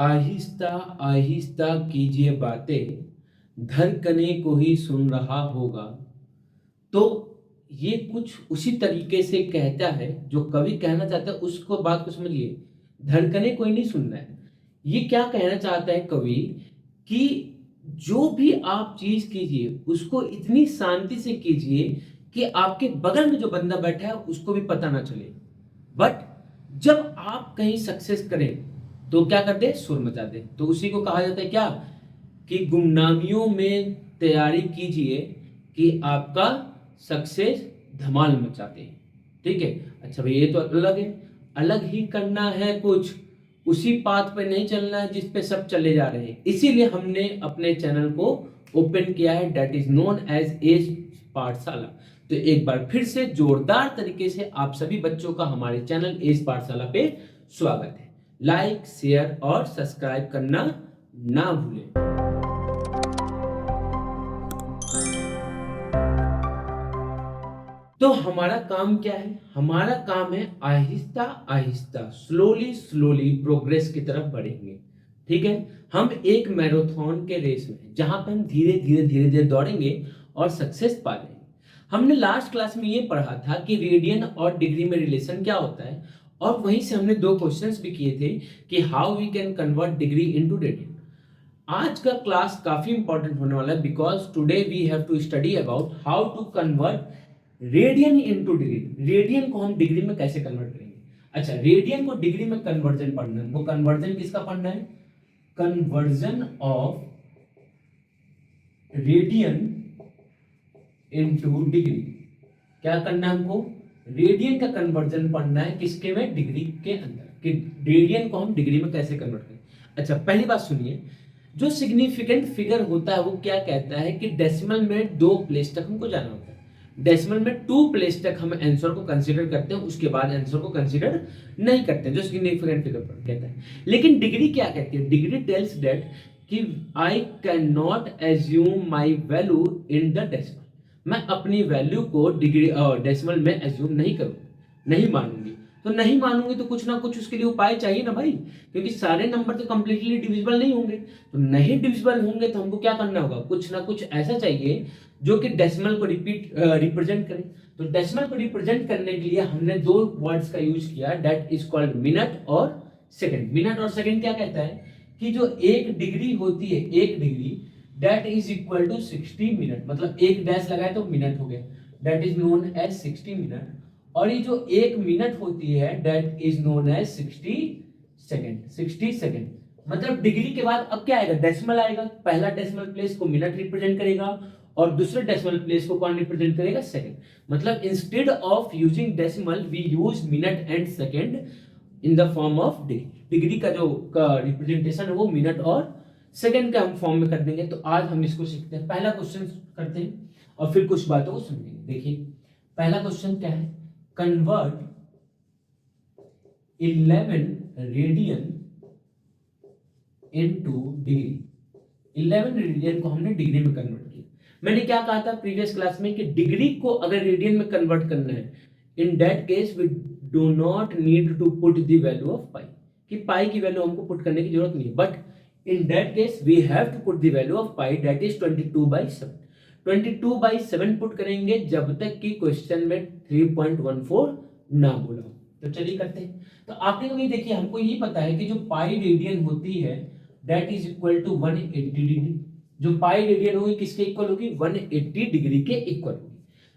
आहिस्ता आहिस्ता कीजिए बातें, धड़कने को ही सुन रहा होगा। तो ये कुछ उसी तरीके से कहता है जो कवि कहना चाहता है, उसको बात को समझिए। धड़कने कोई नहीं सुन रहा है। ये क्या कहना चाहता है कवि कि जो भी आप चीज कीजिए उसको इतनी शांति से कीजिए कि आपके बगल में जो बंदा बैठा है उसको भी पता ना चले। बट जब आप कहीं सक्सेस करें तो क्या कर दे, शोर मचा दे। तो उसी को कहा जाता है क्या, कि गुमनामियों में तैयारी कीजिए कि आपका सक्सेस धमाल मचा दे। ठीक है, अच्छा भाई, ये तो अलग है, अलग ही करना है कुछ, उसी पाथ पे नहीं चलना है जिस पे सब चले जा रहे हैं। इसीलिए हमने अपने चैनल को ओपन किया है, that is known as as Pathshala. तो एक बार फिर से जोरदार तरीके से आप सभी बच्चों का हमारे चैनल एज पाठशाला पे स्वागत है। लाइक, शेयर और सब्सक्राइब करना ना भूलें। तो हमारा काम क्या है? हमारा काम है Aahista Aahista, slowly slowly progress की तरफ बढ़ेंगे। ठीक है, हम एक मैराथन के रेस में, जहां पर हम धीरे धीरे धीरे धीरे दौड़ेंगे और सक्सेस पा लेंगे। हमने लास्ट क्लास में ये पढ़ा था कि रेडियन और डिग्री में रिलेशन क्या होता है, और वहीं से हमने दो क्वेश्चंस भी किए थे कि how we can convert degree into radian. आज का क्लास काफी इंपॉर्टेंट होने वाला है, because today we have to study about how to convert radian into degree. Radian को हम डिग्री में कैसे कन्वर्ट करेंगे? अच्छा, रेडियन को डिग्री में कन्वर्जन पढ़ना है। वो कन्वर्जन किसका पढ़ना है? Conversion of radian into degree. क्या करना है हमको? रेडियन का कन्वर्जन पढ़ना है, किसके में? डिग्री के अंदर, कि रेडियन को हम डिग्री में कैसे कन्वर्ट करें। अच्छा, पहली बात सुनिए, जो सिग्निफिकेंट फिगर होता है वो क्या कहता है कि डेसिमल में 2 प्लेस तक हमको जाना होता है। डेसिमल में 2 प्लेस तक हम आंसर को कंसीडर करते हैं, उसके बाद आंसर को कंसीडर नहीं करते हैं, जो सिग्निफिकेंट फिगर पर कहता है। लेकिन डिग्री क्या कहती है? डिग्री टेल्स दैट कि I can not assume my value in the decimal. मैं अपनी वैल्यू को डिग्री डेसिमल में एज्यूम नहीं करूंगी, नहीं मानूंगी। तो नहीं मानूंगी तो कुछ ना कुछ उसके लिए उपाय चाहिए ना भाई, क्योंकि सारे नंबर तो कंप्लीटली डिविजिबल नहीं होंगे। तो नहीं डिविजिबल होंगे तो हमको क्या करना होगा? कुछ ना कुछ ऐसा चाहिए जो कि डेसिमल को रिप्रेजेंट करे। तो डेसिमल को रिप्रेजेंट करने के लिए हमने 2 वर्ड्स का यूज किया, दैट इज कॉल्ड मिनट और सेकंड। मिनट और सेकंड क्या कहता है कि जो 1 डिग्री होती है, 1 degree that is equal to 60 minute. मतलब एक डैश लगाए तो मिनट हो गया, that is known as 60 minute. और ये जो 1 मिनट होती है that is known as 60 second. 60 second मतलब डिग्री के बाद अब क्या आएगा? डेसिमल आएगा। पहला डेसिमल प्लेस को मिनट रिप्रेजेंट करेगा और दूसरे डेसिमल प्लेस को कौन रिप्रेजेंट करेगा? सेकंड। मतलब instead of using decimal we use minute and second in the form of degree. Degree का जो रिप्रेजेंटेशन है वो मिनट और सेकंड के हम फॉर्म में कर देंगे। तो आज हम इसको सीखते हैं। पहला क्वेश्चन करते हैं और फिर कुछ बातों को समझेंगे। देखिए, पहला क्वेश्चन क्या है? Convert 11 radian into degree. 11 radian को हमने डिग्री में कन्वर्ट किया। मैंने क्या कहा था प्रीवियस क्लास में कि डिग्री को अगर रेडियन में कन्वर्ट करना है, in that case we do not need to put the value of pi, कि पाई की वैल्यू हमको पुट करने की जरूरत नहीं है। But in that case we have to put the value of pi, that is 22/7। 22/7 put करेंगे जब तक कि क्वेश्चन में 3.14 ना बोला। तो चलिए करते हैं। तो आपने कभी देखिए, हमको ये पता है कि जो पाई रेडियन होती है that is equal to 180 degree. जो पाई रेडियन होगी किसके इक्वल होगी? 180 डिग्री के इक्वल होगी।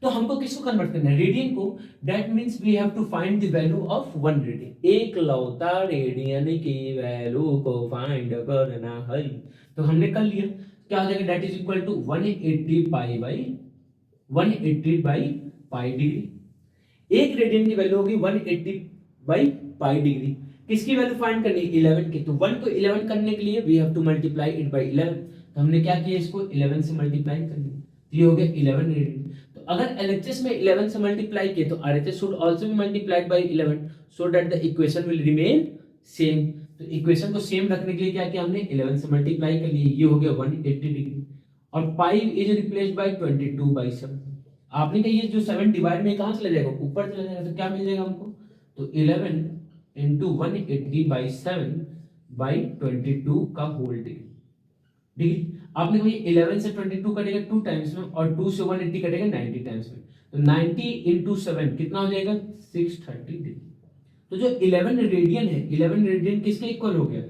तो हमको किसको कन्वर्ट करना है? रेडियन को। That means we have to find the value of 1 radian. एक लौता रेडियन की वैल्यू को फाइंड करना है। तो हमने कर लिया। क्या हो जाएगा? That is equal to 180 by pi degree. एक रेडियन की वैल्यू होगी 180 बाई पाई डिग्री। किसकी वैल्यू फाइंड करनी है? 11 की। तो 1 को 11 करने के लिए we have to multiply it by 11। तो हमने क्या किया? इसको 11 से मल्टीप्लाई कर लिया। तो ये हो गया 11 रेडियन। तो अगर एलएचएस में 11 से मल्टीप्लाई किए तो RHS should also be multiplied by 11 so that the equation will remain same. तो इक्वेशन को सेम रखने के लिए क्या किया हमने? 11 से मल्टीप्लाई कर लिए। ये हो गया 180 डिग्री और पाई इज रिप्लेस्ड बाय 22/7। आपने कहा ये जो 7 डिवाइड में कहां चला जाएगा? ऊपर चला जाएगा। तो क्या मिल जाएगा हमको? तो 11 into 180/7 बाई 22 का होल डिग्री। डिग्री आपने कभी 11 से 22 कटेगा 2 टाइम्स में, और 2 से 180 कटेगा 90 टाइम्स में, तो 90 इंटू 7 कितना हो जाएगा 630 डिग्री। तो जो 11 रेडियन है, 11 रेडियन किसके इक्वल हो गया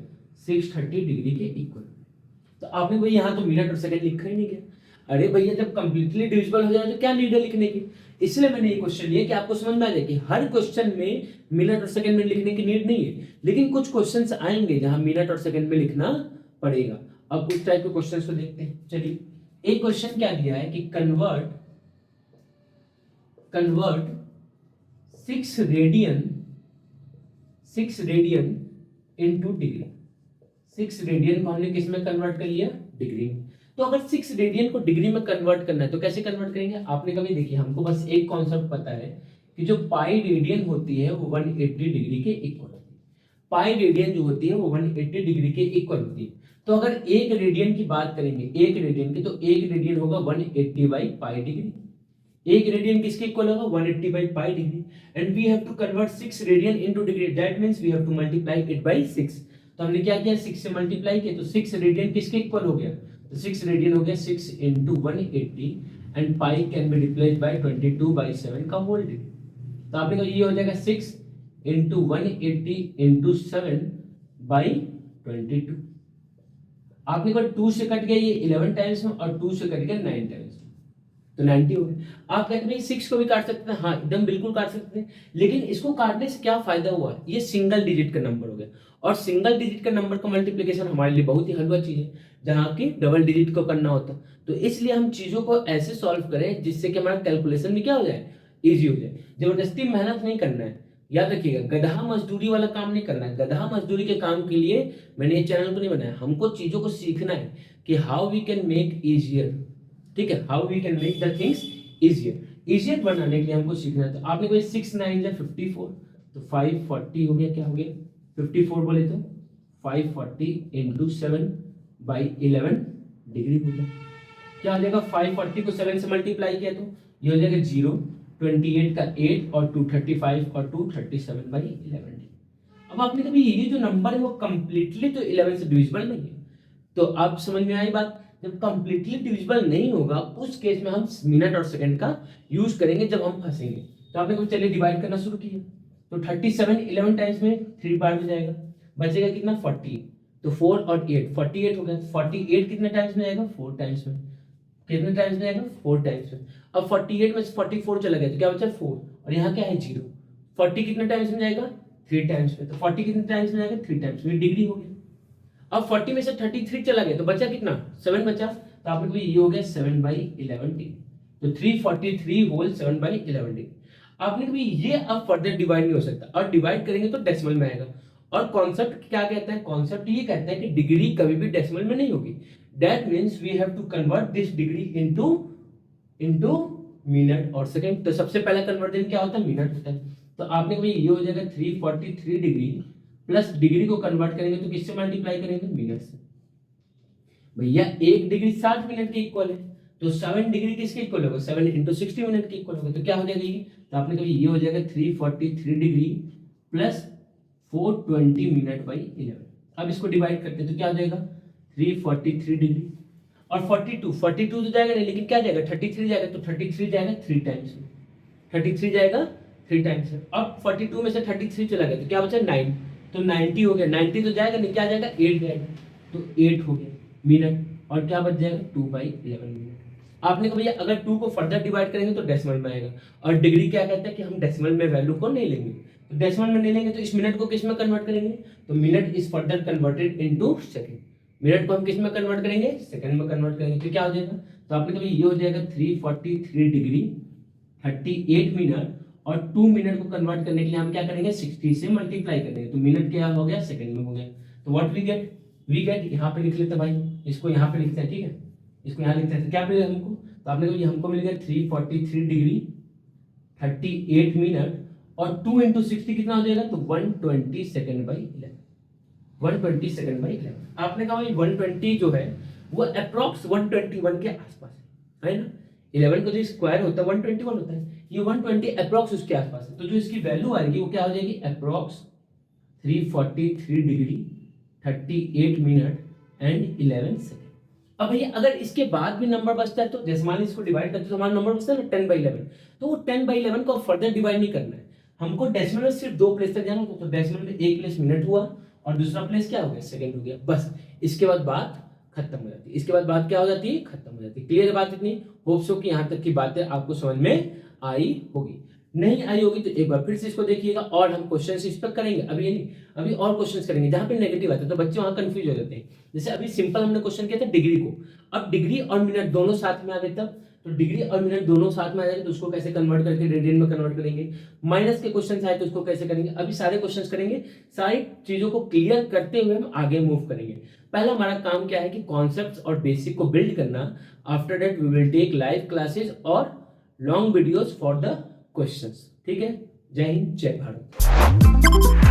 630 डिग्री के इक्वल। तो आपने भाई यहाँ तो मिनट और सेकंड लिखा ही नहीं गया। अरे भैया जब कंप्लीटली डिविजिबल हो जाए तो क्या नीड है लिखने की। इसलिए मैंने ये क्वेश्चन लिया कि आपको समझ में आ जाए कि हर क्वेश्चन में मिनट और सेकंड में लिखने की नीड नहीं है, लेकिन कुछ क्वेश्चंस आएंगे जहां मिनट और सेकंड में लिखना पड़ेगा। अब उस टाइप के क्वेश्चंस को देखते हैं। चलिए एक क्वेश्चन क्या दिया है कि convert 6 radian into degree. 6 radian को हमने किस में कन्वर्ट कर लिया डिग्री में। तो अगर 6 रेडियन को डिग्री में कन्वर्ट करना है तो कैसे कन्वर्ट करेंगे। आपने कभी देखिए, हमको बस एक कॉन्सेप्ट पता है कि जो पाई रेडियन होती है वो 180 डिग्री के इक्वल होती है। पाई रेडियन जो होती है वो 180 डिग्री के इक्वल होती है। तो अगर एक रेडियन की बात करेंगे, एक रेडियन की, तो एक रेडियन होगा 180 बाई पाई डिग्री। एक रेडियन किसके इक्वल होगा 180 by pi degree. And we have to convert 6 radian into degree, that means we have to multiply it by 6। तो हमने क्या किया 6 से मल्टीप्लाई किया, तो 6 रेडियन किसके इक्वल हो गया, तो 6 रेडियन हो गया 6 into 180 and pi can be replaced by 22/7 का होल डिग्री। तो आपने कहा ये हो जाएगा 6 इंटू 180 इंटू 7 बाई 22। आपने कहा 2 से कट गया ये 11 टाइम्स में, और 2 से कट गया 9 टाइम्स में, तो 90 हो गया। आप कहते हैं 6 को भी काट सकते हैं, हाँ एकदम बिल्कुल काट सकते हैं, लेकिन इसको काटने से क्या फायदा हुआ, ये सिंगल डिजिट का नंबर हो गया, और सिंगल डिजिट का नंबर का मल्टीप्लिकेशन हमारे लिए बहुत ही हलवा चीज है, जहाँ की डबल डिजिट को करना होता। तो इसलिए हम चीजों को ऐसे सॉल्व करें जिससे कि हमारा कैलकुलेशन भी क्या हो जाए, ईजी हो जाए। जबरदस्ती मेहनत नहीं करना है, याद रखिएगा, गधा मजदूरी वाला काम नहीं करना है। गधा मजदूरी के काम के लिए मैंने ये चैनल को नहीं बनाया, हमको चीजों को सीखना है कि how we can make easier, ठीक है, how we can make the things easier बनाने के लिए हमको सीखना है। तो आपने कोई 6 9 या 54, तो 540 हो गया, क्या हो गया 54 बोले तो 540 इंटू 7 बाई 11 डिग्री हो गया। क्या हो जाएगा 540 को 7 से मल्टीप्लाई किया तो ये हो जाएगा 0, 28 का 8 और 235 और 237 बाई 11 डिग्री। अब आपने कभी ये जो नंबर है वो कंप्लीटली तो 11 से डिविजिबल नहीं है, तो आप समझ में आई बात। जब कंप्लीटली डिविजिबल नहीं होगा उस केस में हम मिनट और सेकंड का यूज करेंगे जब हम फंसेंगे। तो आपने कभी चलिए डिवाइड करना शुरू किया, तो 37 11 टाइम्स में 3 बार में जाएगा, बचेगा कितना 40, तो 4 और 8 48 हो गया। 48 कितने टाइम्स में जाएगा 4 टाइम्स में, कितने टाइम्स में जाएगा 4 टाइम्स में। अब 48 में से 44 चला गया तो क्या बचा 4, और यहाँ क्या है 0। 40 कितने टाइम्स में जाएगा 3 टाइम्स में, तो 40 कितने टाइम्स में जाएगा 3 टाइम्स में, डिग्री हो गया। अब 40 में से 33 चला गया तो बचा कितना 7 बचा, तो आपने कहा ये हो गया 7 बाई 11 डिग्री, तो 343 होल 7 बाई 11 डिग्री। आपने कभी ये अब फर्दर डिवाइड नहीं हो सकता, और डिवाइड करेंगे तो डेसिमल में आएगा। और कॉन्सेप्ट क्या कहता है, कॉन्सेप्ट ये कहता है कि डिग्री कभी भी डेसिमल में नहीं होगी। That means we have to convert this degree into minute और सेकंड। तो सबसे पहला कन्वर्जन क्या होता है मिनट होता है। तो आपने कभी ये हो जाएगा 343 डिग्री प्लस डिग्री को कन्वर्ट करेंगे तो किससे मल्टीप्लाई करेंगे मिनट से। भैया 1 डिग्री 60 मिनट के इक्वल है, तो 7 डिग्री किसके इक्वल होगा 7 इंटू 60 मिनट के इक्वल होगा। तो क्या हो जाएगा ये, तो आपने कभी ये हो जाएगा 343 डिग्री प्लस 420 मिनट बाई 11। अब इसको डिवाइड करते हैं तो क्या हो जाएगा 343 डिग्री और 42 तो जाएगा नहीं, लेकिन क्या जाएगा 33 जाएगा, तो 33 जाएगा 3 टाइम्स में, 33 जाएगा 3 टाइम्स में। अब 42 में से 33 चला गया तो क्या बचा 9, तो 90 हो गया। 90 तो जाएगा नहीं, क्या जाएगा 8 जाएगा, तो 8 हो गया मिनट, और क्या बच जाएगा 2/11 मिनट। आपने कहा भैया अगर 2 को फर्दर डिवाइड करेंगे तो डेसिमल में आएगा, और डिग्री क्या कहता है कि हम डेसिमल में वैल्यू को नहीं लेंगे, तो डेसिमल में नहीं लेंगे तो इस मिनट को किस में कन्वर्ट करेंगे, तो minute is further converted into second. Minute को हम किस में कन्वर्ट करेंगे सेकंड में कन्वर्ट करेंगे, तो क्या हो जाएगा, तो आपने कहा ये हो जाएगा 343 डिग्री 38 मिनट, और 2 मिनट को कन्वर्ट करने के लिए हम क्या करेंगे 60 से मल्टीप्लाई करेंगे, तो मिनट क्या हो गया सेकंड में हो गया। तो व्हाट वी गेट यहाँ पे लिख लेते हैं भाई, इसको यहाँ पे लिखते हैं, ठीक है, इसको यहाँ लिखते हैं, तो क्या मिलेगा हमको, तो आपने कहा हमको मिल गया 343 डिग्री 38 मिनट, और 2 इंटू 60 कितना हो जाएगा, तो 120 सेकंड बाई 11, 120 सेकंड बाई 11। आपने कहा भाई 120 जो है वो अप्रॉक्स 121 के आसपास है ना, 11 का जो स्क्वायर होता है 121 होता है, ये 120 अप्रॉक्स उसके आसपास है। तो जो इसकी वैल्यू आएगी वो क्या हो जाएगी approx 343 degree 38 minute and 11 second. अब भैया अगर इसके बाद भी नंबर बचता है तो जैसे मान लीजिए इसको डिवाइड करते तो हमारा नंबर बचता है ना 10/11, तो वो 10/11 को फर्दर डिवाइड नहीं करना है हमको, डेसिमल में सिर्फ 2 प्लेस तक जाना होगा। तो डेसिमल में एक प्लेस मिनट हुआ और दूसरा प्लेस क्या हो गया, सेकंड हो गया, बस इसके बाद बात खत्म हो जाती है। इसके बाद बात क्या हो जाती है, खत्म हो जाती है। क्लियर बात इतनी? होप सो कि यहाँ तक की बातें आपको समझ में आई होगी। नहीं आई होगी तो एक बार फिर से इसको देखिएगा और हम क्वेश्चन इस पर करेंगे, अभी ये नहीं, अभी और क्वेश्चन करेंगे जहाँ पे नेगेटिव आता है तो बच्चे वहाँ कंफ्यूज हो जाते हैं। जैसे अभी सिंपल हमने क्वेश्चन किया था डिग्री को, अब डिग्री और मिनट दोनों साथ में आ गए, तब तो डिग्री और मिनट दोनों साथ में आ जाएंगे तो उसको कैसे कन्वर्ट करके रेडियन में कन्वर्ट करेंगे। माइनस के क्वेश्चन आए तो उसको कैसे करेंगे, अभी सारे क्वेश्चन करेंगे। सारी चीजों को क्लियर करते हुए हम आगे मूव करेंगे। पहला हमारा काम क्या है कि कॉन्सेप्ट्स और बेसिक को बिल्ड करना। After that we will take live classes और long videos for the questions. ठीक है, जय हिंद, जय भारत।